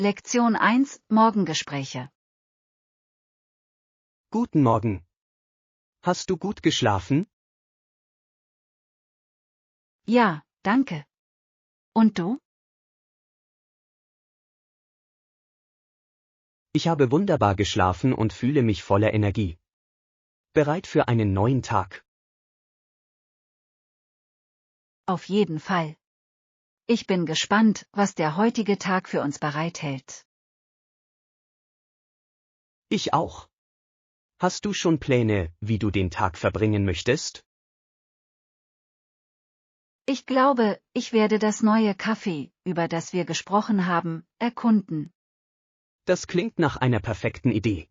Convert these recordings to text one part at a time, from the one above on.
Lektion 1, Morgengespräche. Guten Morgen. Hast du gut geschlafen? Ja, danke. Und du? Ich habe wunderbar geschlafen und fühle mich voller Energie. Bereit für einen neuen Tag. Auf jeden Fall. Ich bin gespannt, was der heutige Tag für uns bereithält. Ich auch. Hast du schon Pläne, wie du den Tag verbringen möchtest? Ich glaube, ich werde das neue Café, über das wir gesprochen haben, erkunden. Das klingt nach einer perfekten Idee.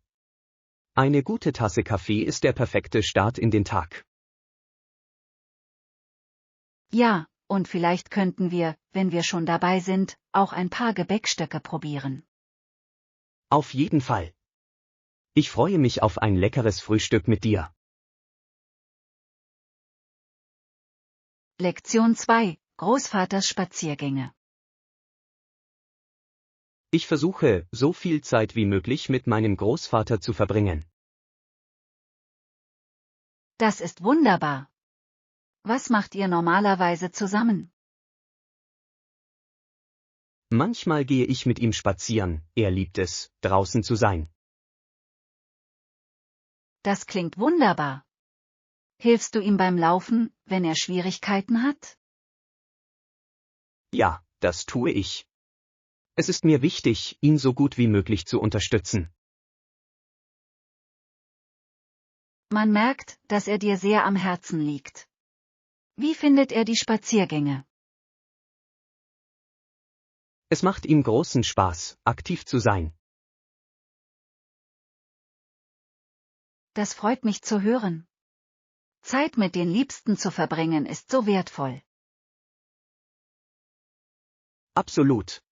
Eine gute Tasse Kaffee ist der perfekte Start in den Tag. Ja, und vielleicht könnten wir, wenn wir schon dabei sind, auch ein paar Gebäckstöcke probieren. Auf jeden Fall. Ich freue mich auf ein leckeres Frühstück mit dir. Lektion 2, Großvaters Spaziergänge. Ich versuche, so viel Zeit wie möglich mit meinem Großvater zu verbringen. Das ist wunderbar. Was macht ihr normalerweise zusammen? Manchmal gehe ich mit ihm spazieren, er liebt es, draußen zu sein. Das klingt wunderbar. Hilfst du ihm beim Laufen, wenn er Schwierigkeiten hat? Ja, das tue ich. Es ist mir wichtig, ihn so gut wie möglich zu unterstützen. Man merkt, dass er dir sehr am Herzen liegt. Wie findet er die Spaziergänge? Es macht ihm großen Spaß, aktiv zu sein. Das freut mich zu hören. Zeit mit den Liebsten zu verbringen ist so wertvoll. Absolut.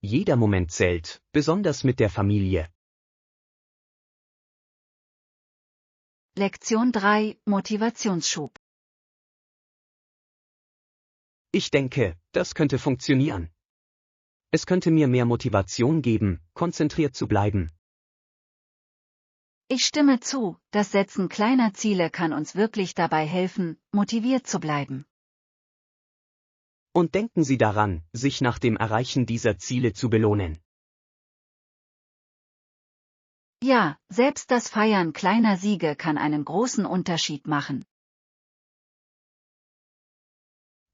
Jeder Moment zählt, besonders mit der Familie. Lektion 3, Motivationsschub. Ich denke, das könnte funktionieren. Es könnte mir mehr Motivation geben, konzentriert zu bleiben. Ich stimme zu, das Setzen kleiner Ziele kann uns wirklich dabei helfen, motiviert zu bleiben. Und denken Sie daran, sich nach dem Erreichen dieser Ziele zu belohnen. Ja, selbst das Feiern kleiner Siege kann einen großen Unterschied machen.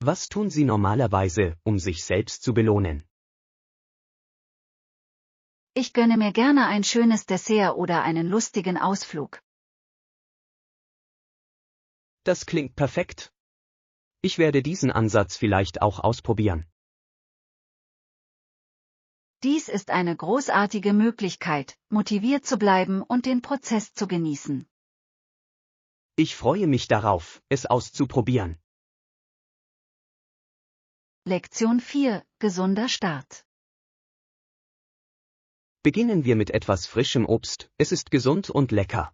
Was tun Sie normalerweise, um sich selbst zu belohnen? Ich gönne mir gerne ein schönes Dessert oder einen lustigen Ausflug. Das klingt perfekt. Ich werde diesen Ansatz vielleicht auch ausprobieren. Dies ist eine großartige Möglichkeit, motiviert zu bleiben und den Prozess zu genießen. Ich freue mich darauf, es auszuprobieren. Lektion 4, gesunder Start. Beginnen wir mit etwas frischem Obst, es ist gesund und lecker.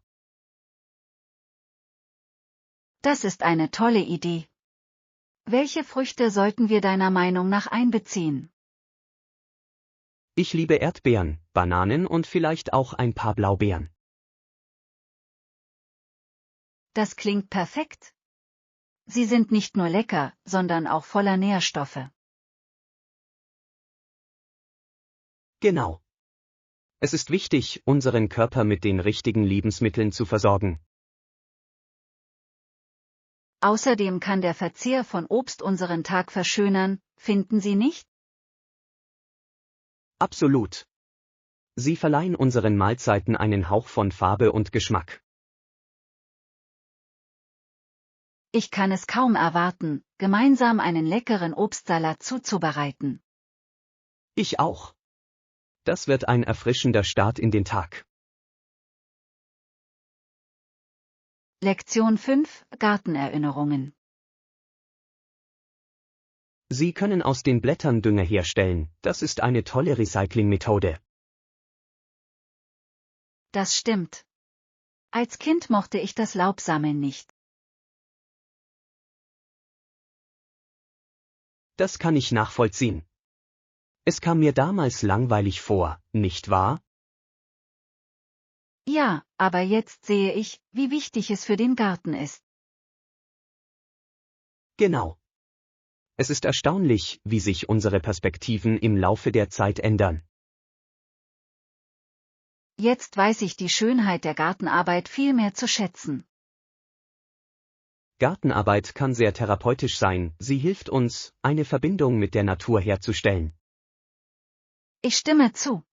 Das ist eine tolle Idee. Welche Früchte sollten wir deiner Meinung nach einbeziehen? Ich liebe Erdbeeren, Bananen und vielleicht auch ein paar Blaubeeren. Das klingt perfekt. Sie sind nicht nur lecker, sondern auch voller Nährstoffe. Genau. Es ist wichtig, unseren Körper mit den richtigen Lebensmitteln zu versorgen. Außerdem kann der Verzehr von Obst unseren Tag verschönern, finden Sie nicht? Absolut. Sie verleihen unseren Mahlzeiten einen Hauch von Farbe und Geschmack. Ich kann es kaum erwarten, gemeinsam einen leckeren Obstsalat zuzubereiten. Ich auch. Das wird ein erfrischender Start in den Tag. Lektion 5, Gartenerinnerungen. Sie können aus den Blättern Dünger herstellen, das ist eine tolle Recyclingmethode. Das stimmt. Als Kind mochte ich das Laubsammeln nicht. Das kann ich nachvollziehen. Es kam mir damals langweilig vor, nicht wahr? Ja, aber jetzt sehe ich, wie wichtig es für den Garten ist. Genau. Es ist erstaunlich, wie sich unsere Perspektiven im Laufe der Zeit ändern. Jetzt weiß ich die Schönheit der Gartenarbeit viel mehr zu schätzen. Gartenarbeit kann sehr therapeutisch sein, sie hilft uns, eine Verbindung mit der Natur herzustellen. Ich stimme zu.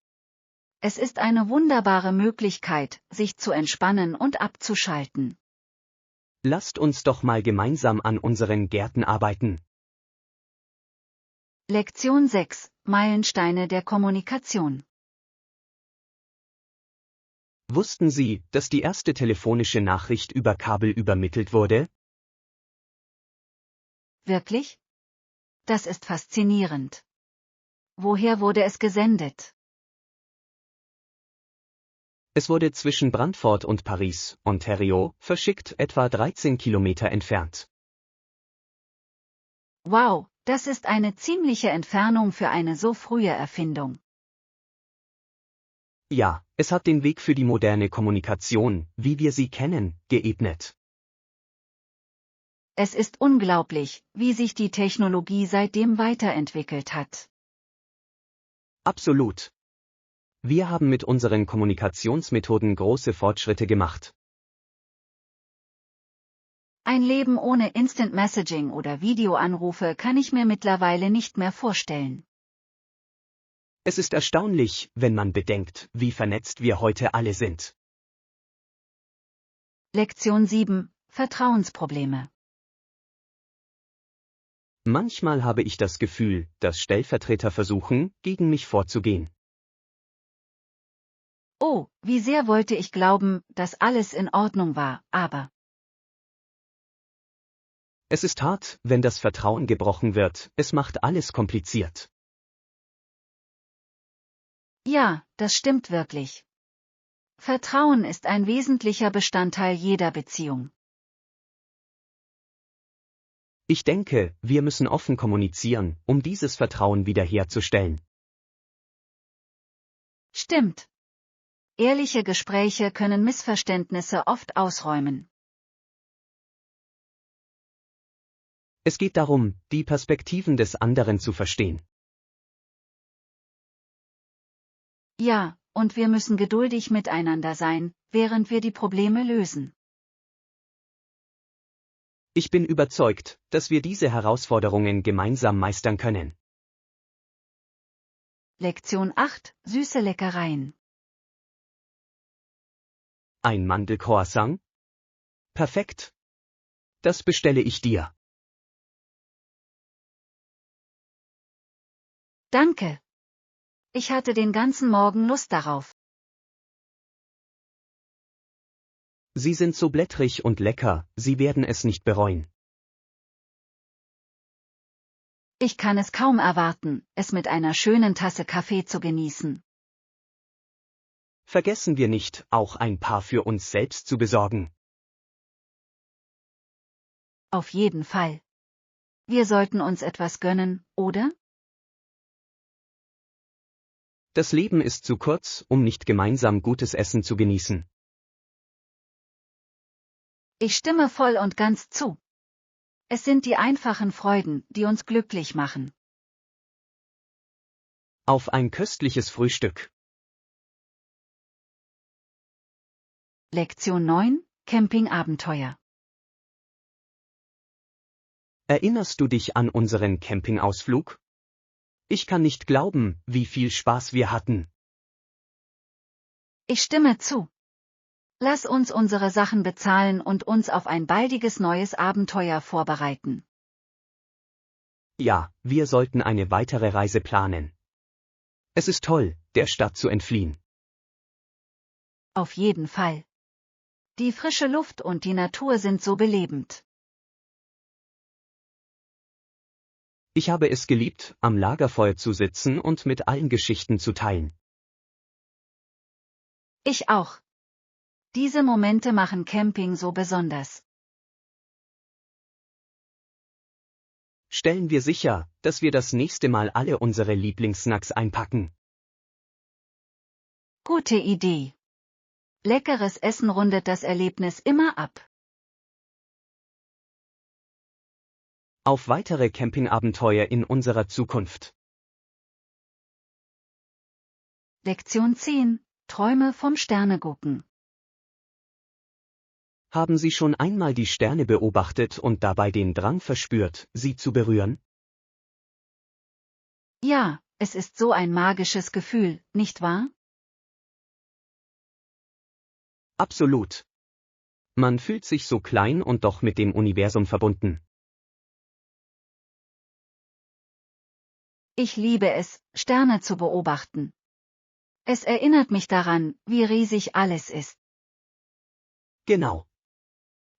Es ist eine wunderbare Möglichkeit, sich zu entspannen und abzuschalten. Lasst uns doch mal gemeinsam an unseren Gärten arbeiten. Lektion 6: Meilensteine der Kommunikation. Wussten Sie, dass die erste telefonische Nachricht über Kabel übermittelt wurde? Wirklich? Das ist faszinierend. Woher wurde es gesendet? Es wurde zwischen Brantford und Paris, Ontario, verschickt, etwa 13 Kilometer entfernt. Wow, das ist eine ziemliche Entfernung für eine so frühe Erfindung. Ja, es hat den Weg für die moderne Kommunikation, wie wir sie kennen, geebnet. Es ist unglaublich, wie sich die Technologie seitdem weiterentwickelt hat. Absolut. Wir haben mit unseren Kommunikationsmethoden große Fortschritte gemacht. Ein Leben ohne Instant Messaging oder Videoanrufe kann ich mir mittlerweile nicht mehr vorstellen. Es ist erstaunlich, wenn man bedenkt, wie vernetzt wir heute alle sind. Lektion 7: Vertrauensprobleme. Manchmal habe ich das Gefühl, dass Stellvertreter versuchen, gegen mich vorzugehen. Oh, wie sehr wollte ich glauben, dass alles in Ordnung war, aber Es ist hart, wenn das Vertrauen gebrochen wird, es macht alles kompliziert. ja, das stimmt wirklich. Vertrauen ist ein wesentlicher Bestandteil jeder Beziehung. Ich denke, wir müssen offen kommunizieren, um dieses Vertrauen wiederherzustellen. Stimmt. Ehrliche Gespräche können Missverständnisse oft ausräumen. Es geht darum, die Perspektiven des anderen zu verstehen. Ja, und wir müssen geduldig miteinander sein, während wir die Probleme lösen. Ich bin überzeugt, dass wir diese Herausforderungen gemeinsam meistern können. Lektion 8: Süße Leckereien. Ein Mandelcroissant? Perfekt. Das bestelle ich dir. Danke. Ich hatte den ganzen Morgen Lust darauf. Sie sind so blättrig und lecker, Sie werden es nicht bereuen. Ich kann es kaum erwarten, es mit einer schönen Tasse Kaffee zu genießen. Vergessen wir nicht, auch ein paar für uns selbst zu besorgen. Auf jeden Fall. Wir sollten uns etwas gönnen, oder? Das Leben ist zu kurz, um nicht gemeinsam gutes Essen zu genießen. Ich stimme voll und ganz zu. Es sind die einfachen Freuden, die uns glücklich machen. Auf ein köstliches Frühstück. Lektion 9: Campingabenteuer. Erinnerst du dich an unseren Campingausflug? Ich kann nicht glauben, wie viel Spaß wir hatten. Ich stimme zu. Lass uns unsere Sachen bezahlen und uns auf ein baldiges neues Abenteuer vorbereiten. Ja, wir sollten eine weitere Reise planen. Es ist toll, der Stadt zu entfliehen. Auf jeden Fall. Die frische Luft und die Natur sind so belebend. Ich habe es geliebt, am Lagerfeuer zu sitzen und mit allen Geschichten zu teilen. Ich auch. Diese Momente machen Camping so besonders. Stellen wir sicher, dass wir das nächste Mal alle unsere Lieblingssnacks einpacken. Gute Idee. Leckeres Essen rundet das Erlebnis immer ab. Auf weitere Campingabenteuer in unserer Zukunft. Lektion 10. Träume vom Sternegucken. Haben Sie schon einmal die Sterne beobachtet und dabei den Drang verspürt, sie zu berühren? Ja, es ist so ein magisches Gefühl, nicht wahr? Absolut. Man fühlt sich so klein und doch mit dem Universum verbunden. Ich liebe es, Sterne zu beobachten. Es erinnert mich daran, wie riesig alles ist. Genau.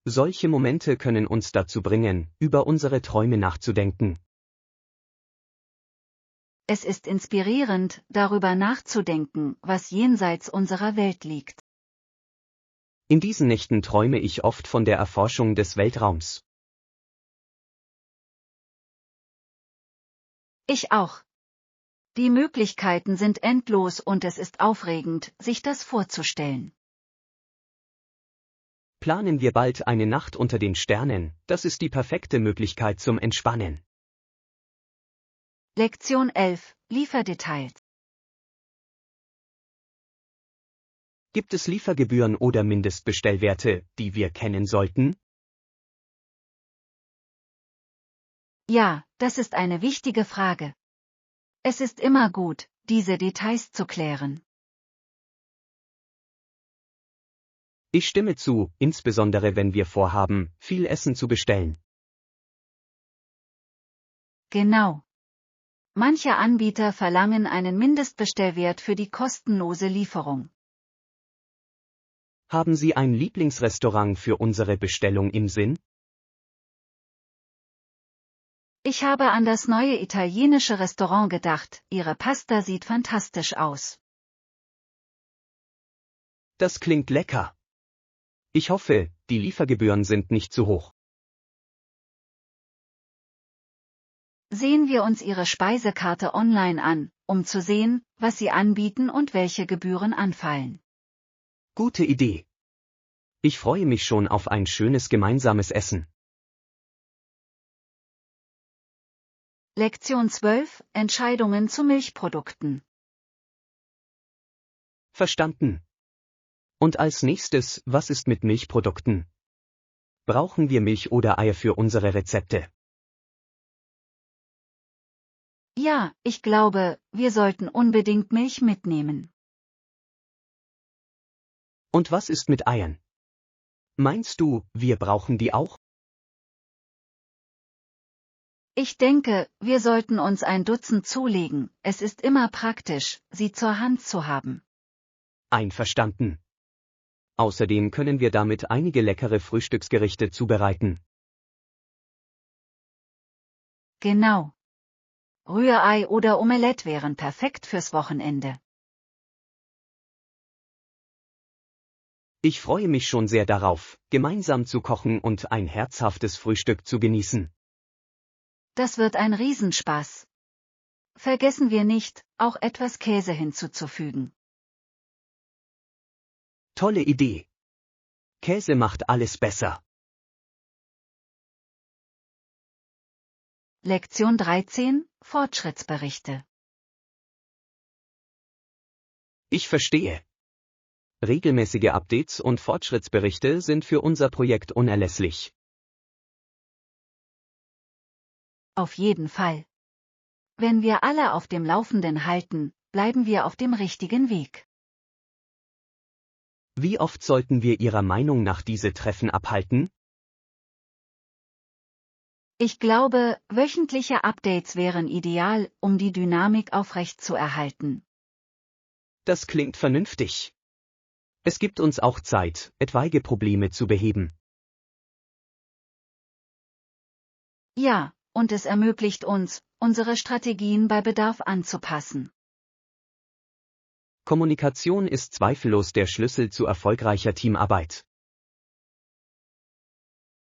Solche Momente können uns dazu bringen, über unsere Träume nachzudenken. Es ist inspirierend, darüber nachzudenken, was jenseits unserer Welt liegt. In diesen Nächten träume ich oft von der Erforschung des Weltraums. Ich auch. Die Möglichkeiten sind endlos und es ist aufregend, sich das vorzustellen. Planen wir bald eine Nacht unter den Sternen, das ist die perfekte Möglichkeit zum Entspannen. Lektion 11. Lieferdetails. Gibt es Liefergebühren oder Mindestbestellwerte, die wir kennen sollten? Ja, das ist eine wichtige Frage. Es ist immer gut, diese Details zu klären. Ich stimme zu, insbesondere wenn wir vorhaben, viel Essen zu bestellen. Genau. Manche Anbieter verlangen einen Mindestbestellwert für die kostenlose Lieferung. Haben Sie ein Lieblingsrestaurant für unsere Bestellung im Sinn? Ich habe an das neue italienische Restaurant gedacht, ihre Pasta sieht fantastisch aus. Das klingt lecker. Ich hoffe, die Liefergebühren sind nicht zu hoch. Sehen wir uns Ihre Speisekarte online an, um zu sehen, was Sie anbieten und welche Gebühren anfallen. Gute Idee. Ich freue mich schon auf ein schönes gemeinsames Essen. Lektion 12. Entscheidungen zu Milchprodukten. Verstanden. Und als nächstes, was ist mit Milchprodukten? Brauchen wir Milch oder Eier für unsere Rezepte? Ja, ich glaube, wir sollten unbedingt Milch mitnehmen. Und was ist mit Eiern? Meinst du, wir brauchen die auch? Ich denke, wir sollten uns ein Dutzend zulegen, es ist immer praktisch, sie zur Hand zu haben. Einverstanden. Außerdem können wir damit einige leckere Frühstücksgerichte zubereiten. Genau. Rührei oder Omelette wären perfekt fürs Wochenende. Ich freue mich schon sehr darauf, gemeinsam zu kochen und ein herzhaftes Frühstück zu genießen. Das wird ein Riesenspaß. Vergessen wir nicht, auch etwas Käse hinzuzufügen. Tolle Idee. Käse macht alles besser. Lektion 13. Fortschrittsberichte. Ich verstehe. Regelmäßige Updates und Fortschrittsberichte sind für unser Projekt unerlässlich. Auf jeden Fall. Wenn wir alle auf dem Laufenden halten, bleiben wir auf dem richtigen Weg. Wie oft sollten wir Ihrer Meinung nach diese Treffen abhalten? Ich glaube, wöchentliche Updates wären ideal, um die Dynamik aufrechtzuerhalten. Das klingt vernünftig. Es gibt uns auch Zeit, etwaige Probleme zu beheben. Ja, und es ermöglicht uns, unsere Strategien bei Bedarf anzupassen. Kommunikation ist zweifellos der Schlüssel zu erfolgreicher Teamarbeit.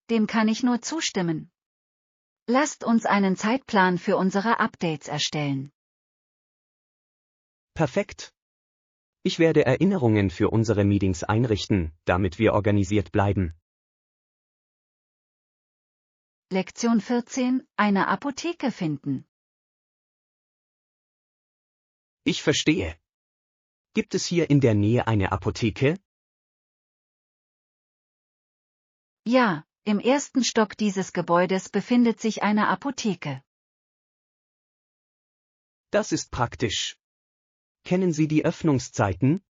Dem kann ich nur zustimmen. Lasst uns einen Zeitplan für unsere Updates erstellen. Perfekt. Ich werde Erinnerungen für unsere Meetings einrichten, damit wir organisiert bleiben. Lektion 14: Eine Apotheke finden. Ich verstehe. Gibt es hier in der Nähe eine Apotheke? Ja, im ersten Stock dieses Gebäudes befindet sich eine Apotheke. Das ist praktisch. Kennen Sie die Öffnungszeiten?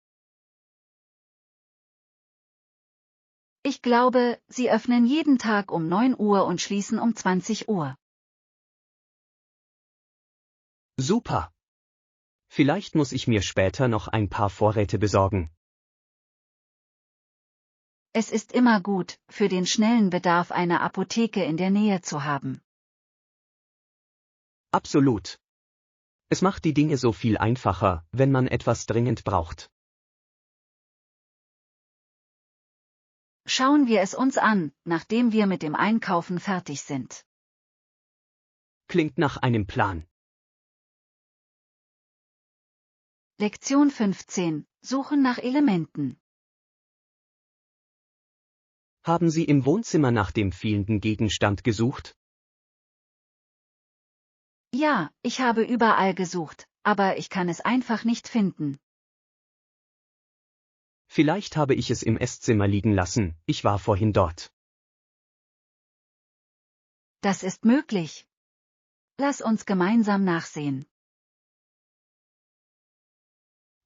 Ich glaube, sie öffnen jeden Tag um 9 Uhr und schließen um 20 Uhr. Super. Vielleicht muss ich mir später noch ein paar Vorräte besorgen. Es ist immer gut, für den schnellen Bedarf eine Apotheke in der Nähe zu haben. Absolut. Es macht die Dinge so viel einfacher, wenn man etwas dringend braucht. Schauen wir es uns an, nachdem wir mit dem Einkaufen fertig sind. Klingt nach einem Plan. Lektion 15: Suchen nach Elementen. Haben Sie im Wohnzimmer nach dem fehlenden Gegenstand gesucht? Ja, ich habe überall gesucht, aber ich kann es einfach nicht finden. Vielleicht habe ich es im Esszimmer liegen lassen, ich war vorhin dort. Das ist möglich. Lass uns gemeinsam nachsehen.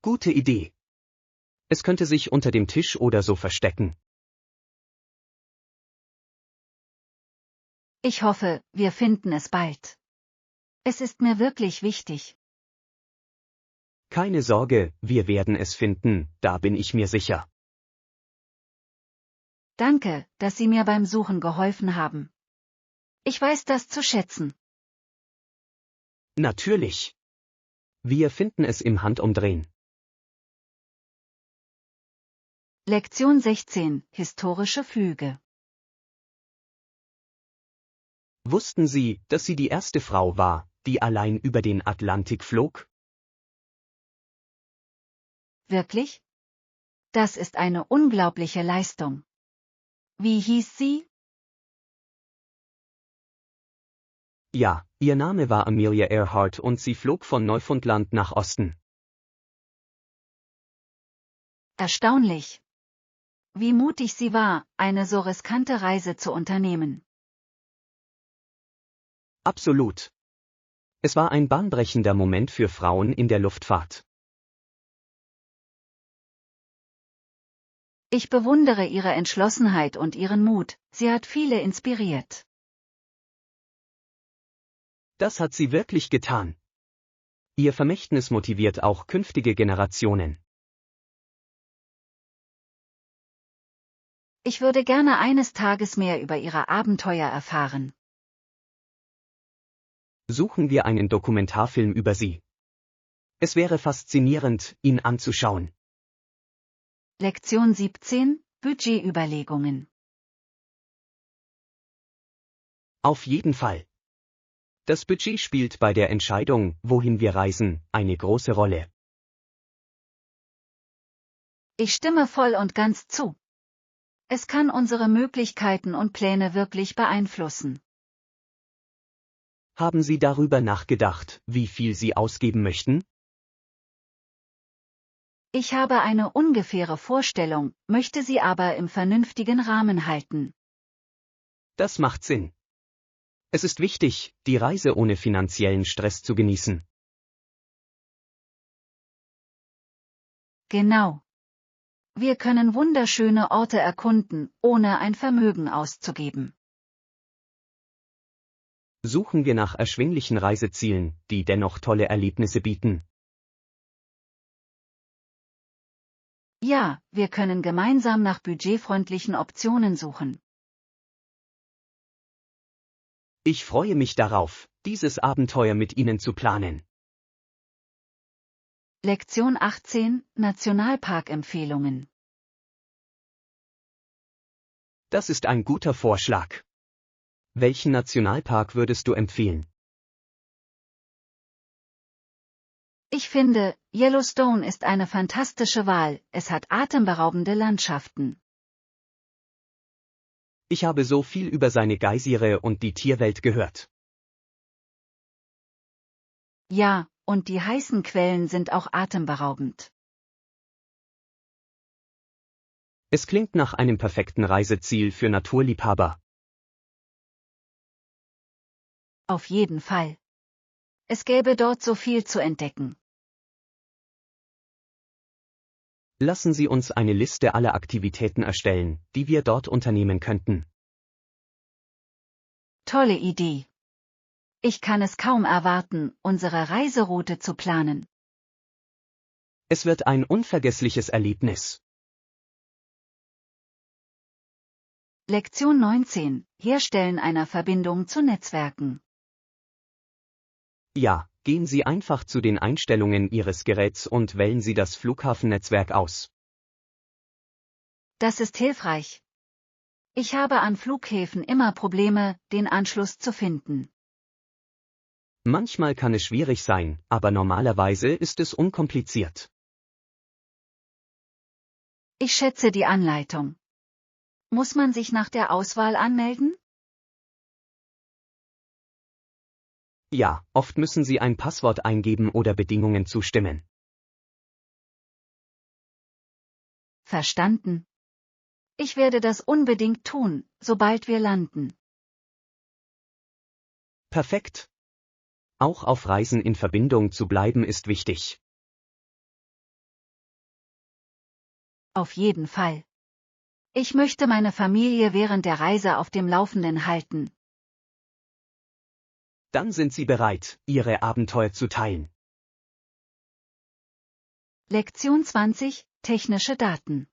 Gute Idee. Es könnte sich unter dem Tisch oder so verstecken. Ich hoffe, wir finden es bald. Es ist mir wirklich wichtig. Keine Sorge, wir werden es finden, da bin ich mir sicher. Danke, dass Sie mir beim Suchen geholfen haben. Ich weiß das zu schätzen. Natürlich. Wir finden es im Handumdrehen. Lektion 16: Historische Flüge. Wussten Sie, dass sie die erste Frau war, die allein über den Atlantik flog? Wirklich? Das ist eine unglaubliche Leistung. Wie hieß sie? Ja, ihr Name war Amelia Earhart und sie flog von Neufundland nach Osten. Erstaunlich. Wie mutig sie war, eine so riskante Reise zu unternehmen. Absolut. Es war ein bahnbrechender Moment für Frauen in der Luftfahrt. Ich bewundere ihre Entschlossenheit und ihren Mut, sie hat viele inspiriert. Das hat sie wirklich getan. Ihr Vermächtnis motiviert auch künftige Generationen. Ich würde gerne eines Tages mehr über ihre Abenteuer erfahren. Suchen wir einen Dokumentarfilm über sie. Es wäre faszinierend, ihn anzuschauen. Lektion 17: Budgetüberlegungen. Auf jeden Fall. Das Budget spielt bei der Entscheidung, wohin wir reisen, eine große Rolle. Ich stimme voll und ganz zu. Es kann unsere Möglichkeiten und Pläne wirklich beeinflussen. Haben Sie darüber nachgedacht, wie viel Sie ausgeben möchten? Ich habe eine ungefähre Vorstellung, möchte sie aber im vernünftigen Rahmen halten. Das macht Sinn. Es ist wichtig, die Reise ohne finanziellen Stress zu genießen. Genau. Wir können wunderschöne Orte erkunden, ohne ein Vermögen auszugeben. Suchen wir nach erschwinglichen Reisezielen, die dennoch tolle Erlebnisse bieten. Ja, wir können gemeinsam nach budgetfreundlichen Optionen suchen. Ich freue mich darauf, dieses Abenteuer mit Ihnen zu planen. Lektion 18: Nationalparkempfehlungen. Das ist ein guter Vorschlag. Welchen Nationalpark würdest du empfehlen? Ich finde, Yellowstone ist eine fantastische Wahl, es hat atemberaubende Landschaften. Ich habe so viel über seine Geysire und die Tierwelt gehört. Ja, und die heißen Quellen sind auch atemberaubend. Es klingt nach einem perfekten Reiseziel für Naturliebhaber. Auf jeden Fall. Es gäbe dort so viel zu entdecken. Lassen Sie uns eine Liste aller Aktivitäten erstellen, die wir dort unternehmen könnten. Tolle Idee. Ich kann es kaum erwarten, unsere Reiseroute zu planen. Es wird ein unvergessliches Erlebnis. Lektion 19. Herstellen einer Verbindung zu Netzwerken. Ja, gehen Sie einfach zu den Einstellungen Ihres Geräts und wählen Sie das Flughafennetzwerk aus. Das ist hilfreich. Ich habe an Flughäfen immer Probleme, den Anschluss zu finden. Manchmal kann es schwierig sein, aber normalerweise ist es unkompliziert. Ich schätze die Anleitung. Muss man sich nach der Auswahl anmelden? Ja, oft müssen Sie ein Passwort eingeben oder Bedingungen zustimmen. Verstanden. Ich werde das unbedingt tun, sobald wir landen. Perfekt. Auch auf Reisen in Verbindung zu bleiben ist wichtig. Auf jeden Fall. Ich möchte meine Familie während der Reise auf dem Laufenden halten. Dann sind Sie bereit, Ihre Abenteuer zu teilen. Lektion 20. Technische Daten.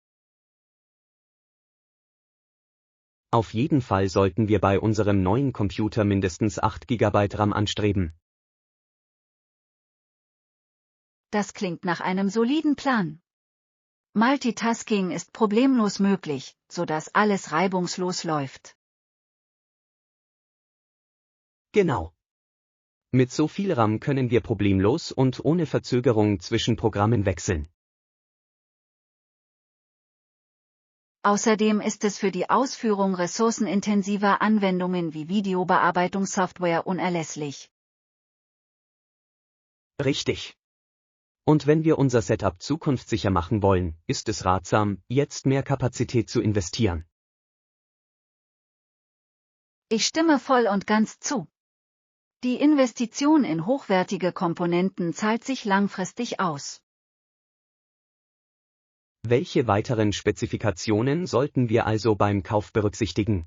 Auf jeden Fall sollten wir bei unserem neuen Computer mindestens 8 GB RAM anstreben. Das klingt nach einem soliden Plan. Multitasking ist problemlos möglich, sodass alles reibungslos läuft. Genau. Mit so viel RAM können wir problemlos und ohne Verzögerung zwischen Programmen wechseln. Außerdem ist es für die Ausführung ressourcenintensiver Anwendungen wie Videobearbeitungssoftware unerlässlich. Richtig. Und wenn wir unser Setup zukunftssicher machen wollen, ist es ratsam, jetzt mehr Kapazität zu investieren. Ich stimme voll und ganz zu. Die Investition in hochwertige Komponenten zahlt sich langfristig aus. Welche weiteren Spezifikationen sollten wir also beim Kauf berücksichtigen?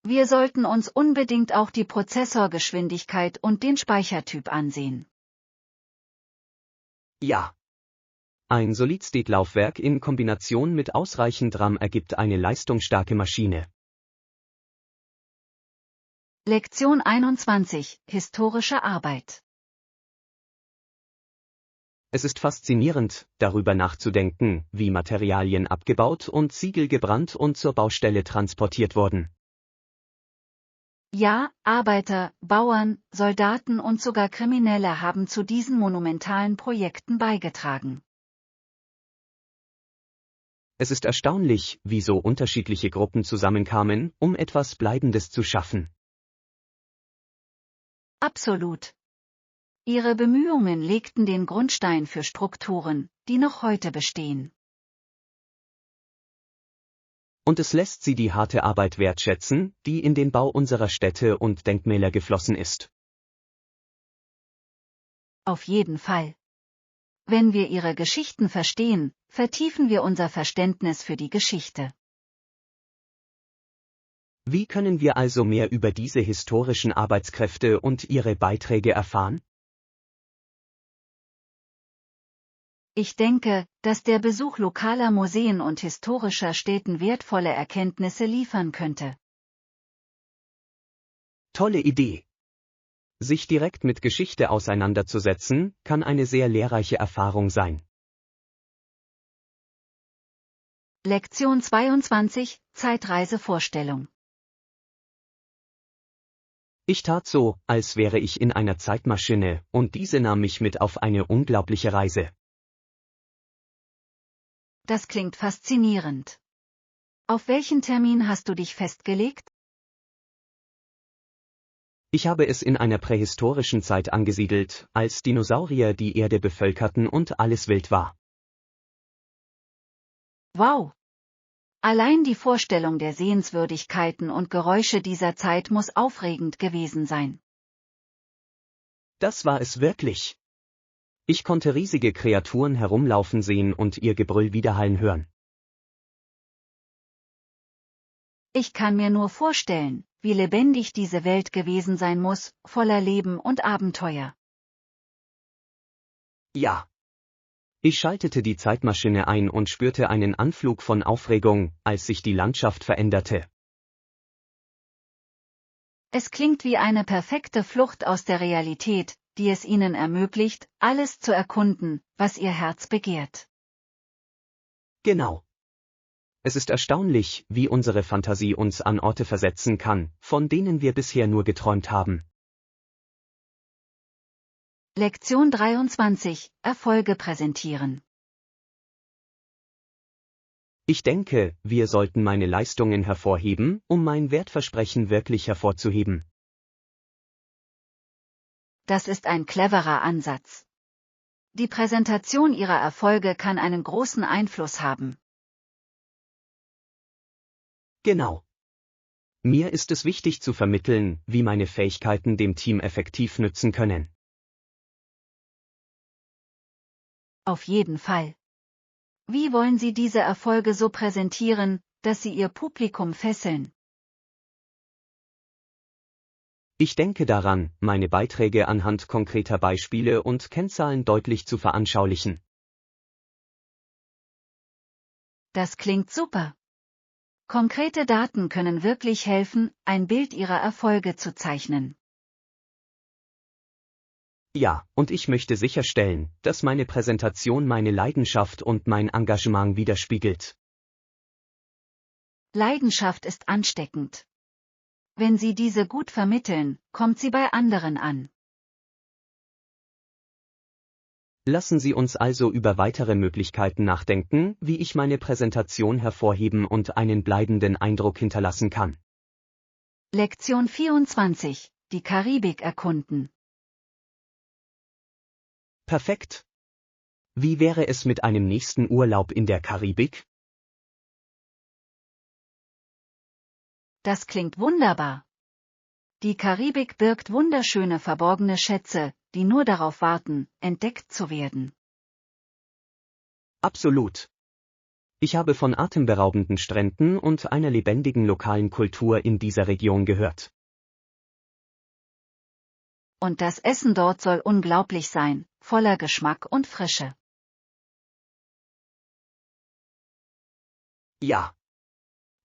Wir sollten uns unbedingt auch die Prozessorgeschwindigkeit und den Speichertyp ansehen. Ja. Ein Solid-State-Laufwerk in Kombination mit ausreichend RAM ergibt eine leistungsstarke Maschine. Lektion 21. Historische Arbeit. Es ist faszinierend, darüber nachzudenken, wie Materialien abgebaut und Ziegel gebrannt und zur Baustelle transportiert wurden. Ja, Arbeiter, Bauern, Soldaten und sogar Kriminelle haben zu diesen monumentalen Projekten beigetragen. Es ist erstaunlich, wie so unterschiedliche Gruppen zusammenkamen, um etwas Bleibendes zu schaffen. Absolut. Ihre Bemühungen legten den Grundstein für Strukturen, die noch heute bestehen. Und es lässt sie die harte Arbeit wertschätzen, die in den Bau unserer Städte und Denkmäler geflossen ist. Auf jeden Fall. Wenn wir ihre Geschichten verstehen, vertiefen wir unser Verständnis für die Geschichte. Wie können wir also mehr über diese historischen Arbeitskräfte und ihre Beiträge erfahren? Ich denke, dass der Besuch lokaler Museen und historischer Städten wertvolle Erkenntnisse liefern könnte. Tolle Idee! Sich direkt mit Geschichte auseinanderzusetzen, kann eine sehr lehrreiche Erfahrung sein. Lektion 22, Zeitreisevorstellung. Ich tat so, als wäre ich in einer Zeitmaschine, und diese nahm mich mit auf eine unglaubliche Reise. Das klingt faszinierend. Auf welchen Termin hast du dich festgelegt? Ich habe es in einer prähistorischen Zeit angesiedelt, als Dinosaurier die Erde bevölkerten und alles wild war. Wow! Allein die Vorstellung der Sehenswürdigkeiten und Geräusche dieser Zeit muss aufregend gewesen sein. Das war es wirklich. Ich konnte riesige Kreaturen herumlaufen sehen und ihr Gebrüll widerhallen hören. Ich kann mir nur vorstellen, wie lebendig diese Welt gewesen sein muss, voller Leben und Abenteuer. Ja. Ich schaltete die Zeitmaschine ein und spürte einen Anflug von Aufregung, als sich die Landschaft veränderte. Es klingt wie eine perfekte Flucht aus der Realität, die es ihnen ermöglicht, alles zu erkunden, was ihr Herz begehrt. Genau. Es ist erstaunlich, wie unsere Fantasie uns an Orte versetzen kann, von denen wir bisher nur geträumt haben. Lektion 23, Erfolge präsentieren. Ich denke, wir sollten meine Leistungen hervorheben, um mein Wertversprechen wirklich hervorzuheben. Das ist ein cleverer Ansatz. Die Präsentation ihrer Erfolge kann einen großen Einfluss haben. Genau. Mir ist es wichtig zu vermitteln, wie meine Fähigkeiten dem Team effektiv nützen können. Auf jeden Fall. Wie wollen Sie diese Erfolge so präsentieren, dass sie Ihr Publikum fesseln? Ich denke daran, meine Beiträge anhand konkreter Beispiele und Kennzahlen deutlich zu veranschaulichen. Das klingt super. Konkrete Daten können wirklich helfen, ein Bild Ihrer Erfolge zu zeichnen. Ja, und ich möchte sicherstellen, dass meine Präsentation meine Leidenschaft und mein Engagement widerspiegelt. Leidenschaft ist ansteckend. Wenn Sie diese gut vermitteln, kommt sie bei anderen an. Lassen Sie uns also über weitere Möglichkeiten nachdenken, wie ich meine Präsentation hervorheben und einen bleibenden Eindruck hinterlassen kann. Lektion 24, die Karibik erkunden. Perfekt. Wie wäre es mit einem nächsten Urlaub in der Karibik? Das klingt wunderbar. Die Karibik birgt wunderschöne verborgene Schätze, die nur darauf warten, entdeckt zu werden. Absolut. Ich habe von atemberaubenden Stränden und einer lebendigen lokalen Kultur in dieser Region gehört. Und das Essen dort soll unglaublich sein, voller Geschmack und Frische. Ja.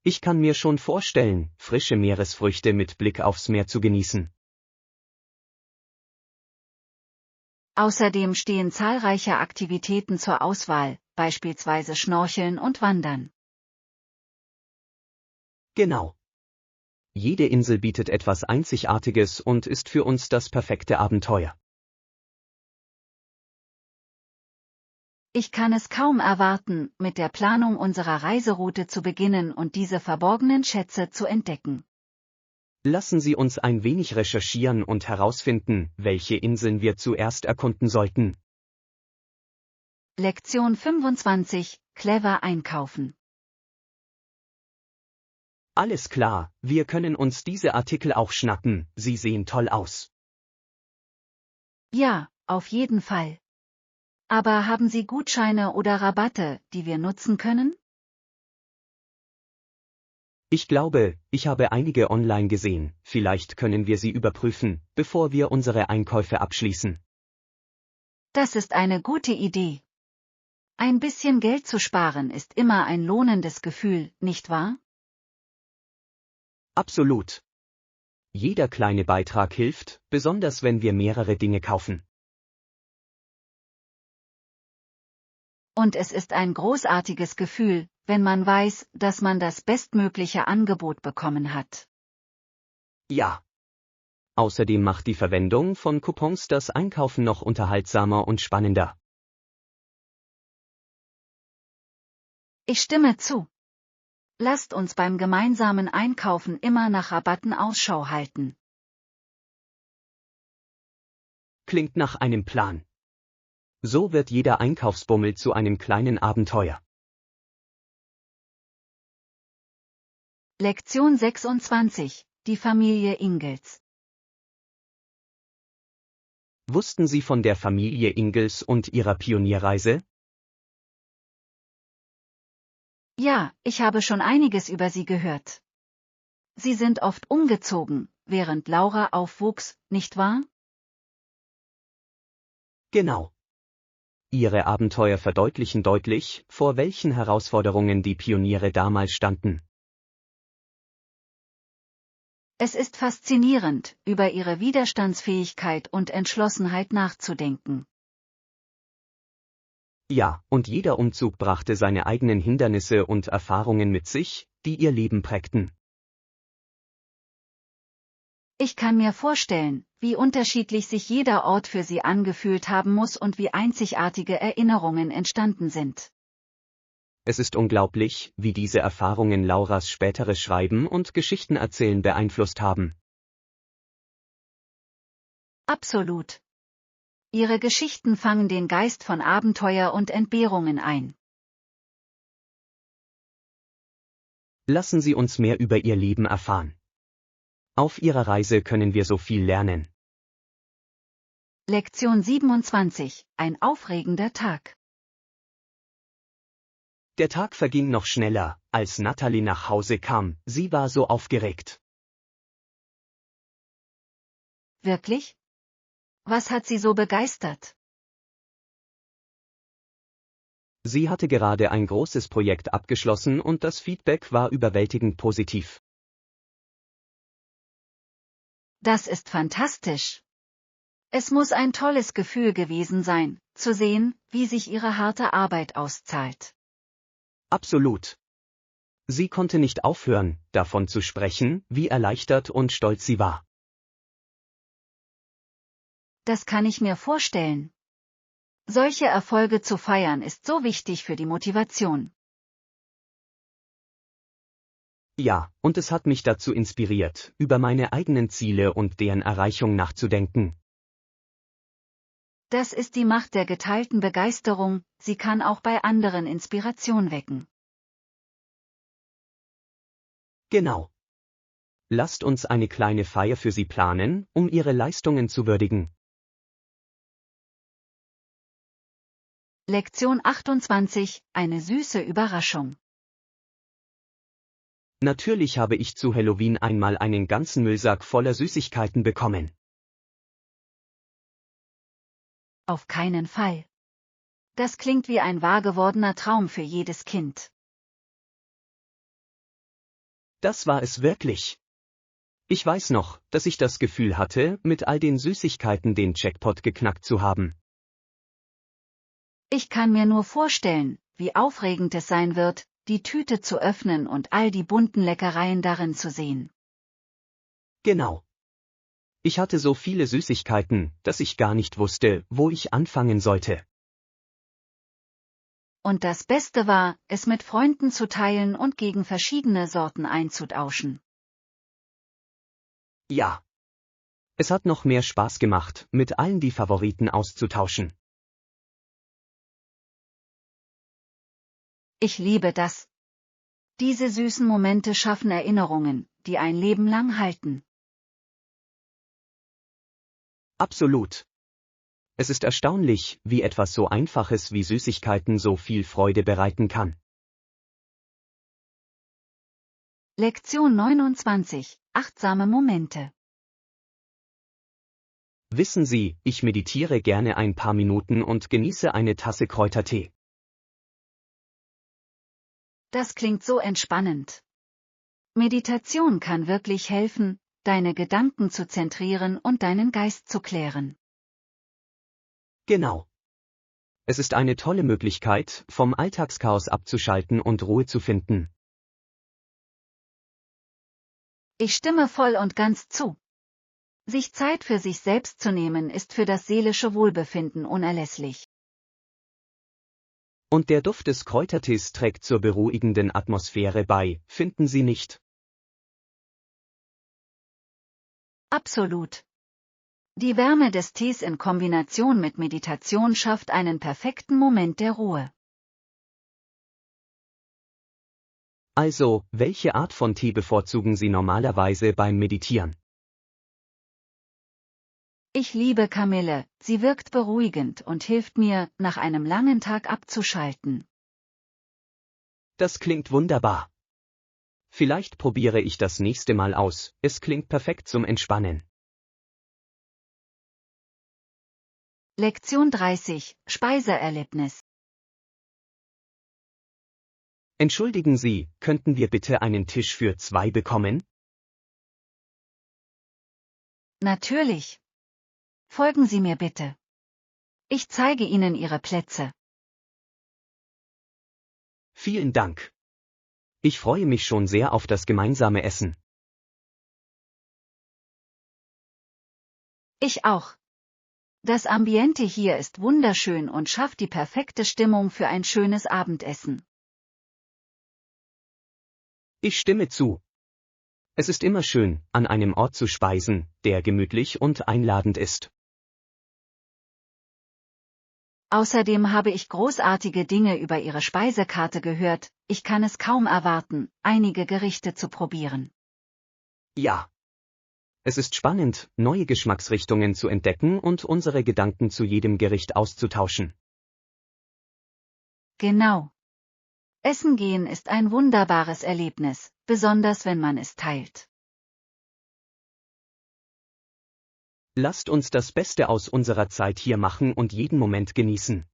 Ich kann mir schon vorstellen, frische Meeresfrüchte mit Blick aufs Meer zu genießen. Außerdem stehen zahlreiche Aktivitäten zur Auswahl, beispielsweise Schnorcheln und Wandern. Genau. Jede Insel bietet etwas Einzigartiges und ist für uns das perfekte Abenteuer. Ich kann es kaum erwarten, mit der Planung unserer Reiseroute zu beginnen und diese verborgenen Schätze zu entdecken. Lassen Sie uns ein wenig recherchieren und herausfinden, welche Inseln wir zuerst erkunden sollten. Lektion 25, clever einkaufen. Alles klar, wir können uns diese Artikel auch schnappen, sie sehen toll aus. Ja, auf jeden Fall. Aber haben Sie Gutscheine oder Rabatte, die wir nutzen können? Ich glaube, ich habe einige online gesehen, vielleicht können wir sie überprüfen, bevor wir unsere Einkäufe abschließen. Das ist eine gute Idee. Ein bisschen Geld zu sparen ist immer ein lohnendes Gefühl, nicht wahr? Absolut. Jeder kleine Beitrag hilft, besonders wenn wir mehrere Dinge kaufen. Und es ist ein großartiges Gefühl, wenn man weiß, dass man das bestmögliche Angebot bekommen hat. Ja. Außerdem macht die Verwendung von Coupons das Einkaufen noch unterhaltsamer und spannender. Ich stimme zu. Lasst uns beim gemeinsamen Einkaufen immer nach Rabatten Ausschau halten. Klingt nach einem Plan. So wird jeder Einkaufsbummel zu einem kleinen Abenteuer. Lektion 26. Die Familie Ingalls. Wussten Sie von der Familie Ingalls und ihrer Pionierreise? Ja, ich habe schon einiges über sie gehört. Sie sind oft umgezogen, während Laura aufwuchs, nicht wahr? Genau. Ihre Abenteuer verdeutlichen deutlich, vor welchen Herausforderungen die Pioniere damals standen. Es ist faszinierend, über ihre Widerstandsfähigkeit und Entschlossenheit nachzudenken. Ja, und jeder Umzug brachte seine eigenen Hindernisse und Erfahrungen mit sich, die ihr Leben prägten. Ich kann mir vorstellen, wie unterschiedlich sich jeder Ort für sie angefühlt haben muss und wie einzigartige Erinnerungen entstanden sind. Es ist unglaublich, wie diese Erfahrungen Lauras späteres Schreiben und Geschichtenerzählen beeinflusst haben. Absolut. Ihre Geschichten fangen den Geist von Abenteuer und Entbehrungen ein. Lassen Sie uns mehr über ihr Leben erfahren. Auf ihrer Reise können wir so viel lernen. Lektion 27. Ein aufregender Tag. Der Tag verging noch schneller, als Natalie nach Hause kam, sie war so aufgeregt. Wirklich? Was hat sie so begeistert? Sie hatte gerade ein großes Projekt abgeschlossen und das Feedback war überwältigend positiv. Das ist fantastisch. Es muss ein tolles Gefühl gewesen sein, zu sehen, wie sich ihre harte Arbeit auszahlt. Absolut. Sie konnte nicht aufhören, davon zu sprechen, wie erleichtert und stolz sie war. Das kann ich mir vorstellen. Solche Erfolge zu feiern ist so wichtig für die Motivation. Ja, und es hat mich dazu inspiriert, über meine eigenen Ziele und deren Erreichung nachzudenken. Das ist die Macht der geteilten Begeisterung, sie kann auch bei anderen Inspiration wecken. Genau. Lasst uns eine kleine Feier für sie planen, um ihre Leistungen zu würdigen. Lektion 28. Eine süße Überraschung. Natürlich habe ich zu Halloween einmal einen ganzen Müllsack voller Süßigkeiten bekommen. Auf keinen Fall. Das klingt wie ein wahr gewordener Traum für jedes Kind. Das war es wirklich. Ich weiß noch, dass ich das Gefühl hatte, mit all den Süßigkeiten den Jackpot geknackt zu haben. Ich kann mir nur vorstellen, wie aufregend es sein wird, die Tüte zu öffnen und all die bunten Leckereien darin zu sehen. Genau. Ich hatte so viele Süßigkeiten, dass ich gar nicht wusste, wo ich anfangen sollte. Und das Beste war, es mit Freunden zu teilen und gegen verschiedene Sorten einzutauschen. Ja. Es hat noch mehr Spaß gemacht, mit allen die Favoriten auszutauschen. Ich liebe das. Diese süßen Momente schaffen Erinnerungen, die ein Leben lang halten. Absolut. Es ist erstaunlich, wie etwas so Einfaches wie Süßigkeiten so viel Freude bereiten kann. Lektion 29. Achtsame Momente. Wissen Sie, ich meditiere gerne ein paar Minuten und genieße eine Tasse Kräutertee. Das klingt so entspannend. Meditation kann wirklich helfen, deine Gedanken zu zentrieren und deinen Geist zu klären. Genau. Es ist eine tolle Möglichkeit, vom Alltagschaos abzuschalten und Ruhe zu finden. Ich stimme voll und ganz zu. Sich Zeit für sich selbst zu nehmen ist für das seelische Wohlbefinden unerlässlich. Und der Duft des Kräutertees trägt zur beruhigenden Atmosphäre bei, finden Sie nicht? Absolut. Die Wärme des Tees in Kombination mit Meditation schafft einen perfekten Moment der Ruhe. Also, welche Art von Tee bevorzugen Sie normalerweise beim Meditieren? Ich liebe Kamille, sie wirkt beruhigend und hilft mir, nach einem langen Tag abzuschalten. Das klingt wunderbar. Vielleicht probiere ich das nächste Mal aus, es klingt perfekt zum Entspannen. Lektion 30, Speiseerlebnis. Entschuldigen Sie, könnten wir bitte einen Tisch für 2 bekommen? Natürlich. Folgen Sie mir bitte. Ich zeige Ihnen Ihre Plätze. Vielen Dank. Ich freue mich schon sehr auf das gemeinsame Essen. Ich auch. Das Ambiente hier ist wunderschön und schafft die perfekte Stimmung für ein schönes Abendessen. Ich stimme zu. Es ist immer schön, an einem Ort zu speisen, der gemütlich und einladend ist. Außerdem habe ich großartige Dinge über Ihre Speisekarte gehört, ich kann es kaum erwarten, einige Gerichte zu probieren. Ja. Es ist spannend, neue Geschmacksrichtungen zu entdecken und unsere Gedanken zu jedem Gericht auszutauschen. Genau. Essen gehen ist ein wunderbares Erlebnis, besonders wenn man es teilt. Lasst uns das Beste aus unserer Zeit hier machen und jeden Moment genießen.